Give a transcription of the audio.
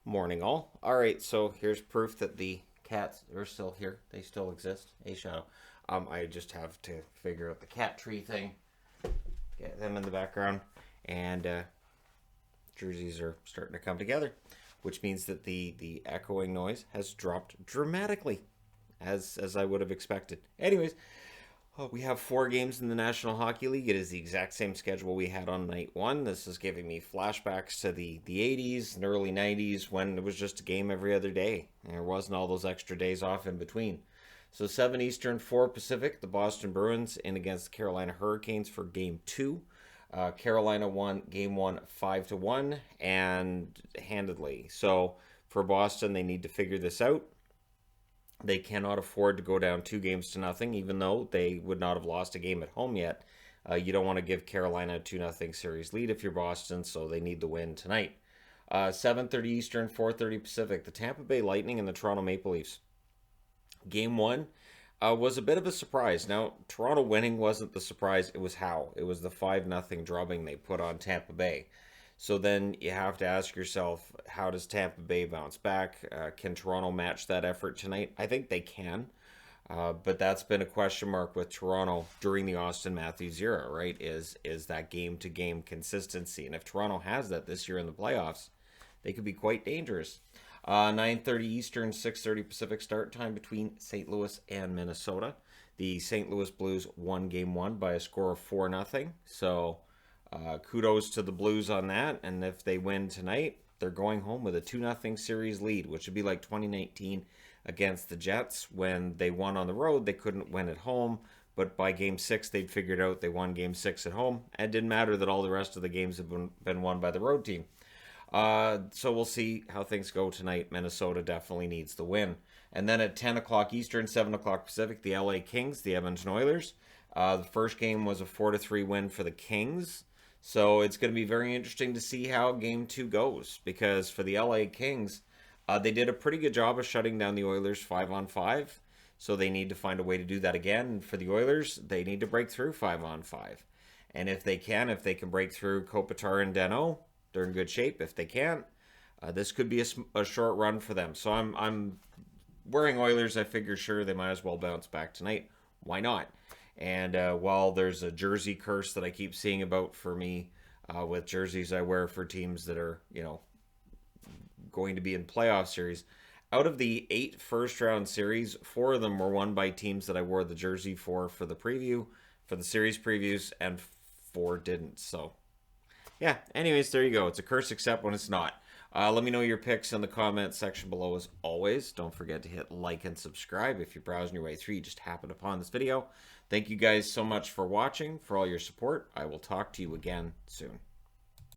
Morning, all. All right, so here's proof that the cats are still here. They still exist. Hey, Shadow. I just have to figure out the cat tree thing. Get them in the background, and jerseys are starting to come together, which means that the echoing noise has dropped dramatically, as I would have expected. Anyways, we have 4 games in the National Hockey League. It is the exact same schedule we had on night one. This is giving me flashbacks to the 80s and early 90s when it was just a game every other day. There wasn't all those extra days off in between. So 7 Eastern, 4 Pacific, the Boston Bruins in against the Carolina Hurricanes for Game 2. Carolina won Game 1 5-1 and handedly. So for Boston, they need to figure this out. They cannot afford to go down 2 games to nothing, even though they would not have lost a game at home yet. You don't want to give Carolina a 2-0 series lead if you're Boston, so they need the win tonight. 7:30 Eastern, 4:30 Pacific, the Tampa Bay Lightning and the Toronto Maple Leafs. Game 1 was a bit of a surprise. Now, Toronto winning wasn't the surprise, it was how. It was the 5-0 drubbing they put on Tampa Bay. So then you have to ask yourself, how does Tampa Bay bounce back? Can Toronto match that effort tonight? I think they can. But that's been a question mark with Toronto during the Austin Matthews era, right? Is that game-to-game consistency. And if Toronto has that this year in the playoffs, they could be quite dangerous. 9:30 Eastern, 6:30 Pacific start time between St. Louis and Minnesota. The St. Louis Blues won Game 1 by a score of 4-0. So kudos to the Blues on that. And if they win tonight, they're going home with a 2-0 series lead, which would be like 2019 against the Jets when they won on the road. They couldn't win at home, but by Game 6, they'd figured out they won Game 6 at home. And it didn't matter that all the rest of the games have been won by the road team. So we'll see how things go tonight. Minnesota definitely needs the win. And then at 10 o'clock Eastern, 7 o'clock Pacific, the LA Kings, the Edmonton Oilers. The first game was a 4-3 win for the Kings. So it's going to be very interesting to see how Game 2 goes. Because for the LA Kings, they did a pretty good job of shutting down the Oilers 5-on-5. So they need to find a way to do that again. And for the Oilers, they need to break through 5-on-5. And if they can break through Kopitar and Danault, they're in good shape. If they can't, this could be a short run for them. So I'm wearing Oilers. I figure sure they might as well bounce back tonight. Why not? And while there's a jersey curse that I keep seeing about for me with jerseys I wear for teams that are, going to be in playoff series, out of the 8 first-round series, 4 of them were won by teams that I wore the jersey for the preview, for the series previews, and 4 didn't. So yeah, anyways, there you go. It's a curse except when it's not. Let me know your picks in the comments section below as always. Don't forget to hit like and subscribe if you're browsing your way through. You just happened upon this video. Thank you guys so much for watching, for all your support. I will talk to you again soon.